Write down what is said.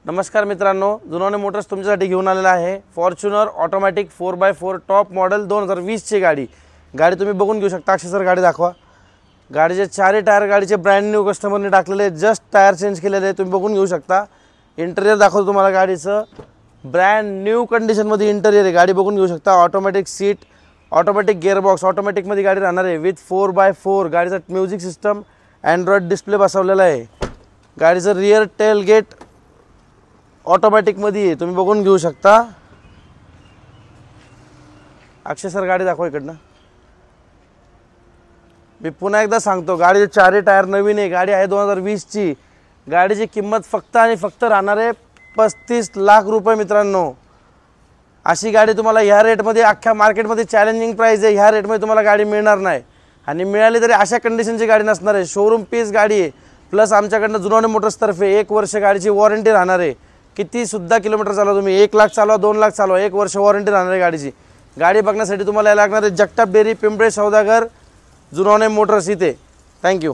नमस्कार मित्रांनो, जुनोने मोटर्स तुमच्यासाठी घेऊन आलेला आहे Fortuner automatic 4x4 top model 2020 ची गाडी तुम्ही बघून घेऊ शकता। अक्षय सर गाडी दाखवा। गाडीचे चारही टायर गाडीचे ब्रँड न्यू कस्टमरने टाकलेले, जस्ट टायर चेंज केलेले तुम्ही बघून घेऊ शकता। इंटेरियर दाखवतो तुम्हाला गाडीचं, ब्रँड न्यू कंडिशन मध्ये इंटेरियर आहे। गाडी बघून घेऊ शकता। Automatic seat, automatic gearbox, automatic मध्ये गाडी राहणार आहे विथ 4x4। गाडीचा म्युझिक सिस्टम, अँड्रॉइड डिस्प्ले बसवलेला आहे। गाडीचं रियर टेल गेट ऑटोमॅटिक मध्ये आहे, तुम्ही बघून घेऊ शकता। अक्षय सर गाडी दाखवा इकडनं। मी पुन्हा एकदा सांगतो, गाडीचे चारही टायर नवीन आहे। गाडी आहे 2020 ची। गाडीची किंमत फक्त आणि फक्त राहणार आहे 35 लाख रुपये मित्रांनो। अशी गाडी तुम्हाला ह्या रेटमध्ये अख्ख्या मार्केटमध्ये चॅलेंजिंग प्राइस आहे। ह्या रेटमध्ये तुम्हाला गाडी मिळणार नाही, आणि मिळाली तरी अशा कंडिशनची गाडी नसणार आहे। शोरूम पीस गाडी आहे, प्लस आमच्याकडनं जुनोने मोटर्स तर्फे 1 वर्ष गाडीची वॉरंटी राहणार आहे। किती सुद्धा किलोमीटर चालवा तुम्ही, 1 लाख चालवा, 2 लाख चालवा, 1 वर्ष वॉरंटी राहणार आहे गाडीची। गाडी बघण्यासाठी तुम्हाला लागणार आहे जगताप डेअरी, पिंपळे सौदागर, जुनोने मोटर्स इथे। थँक्यू।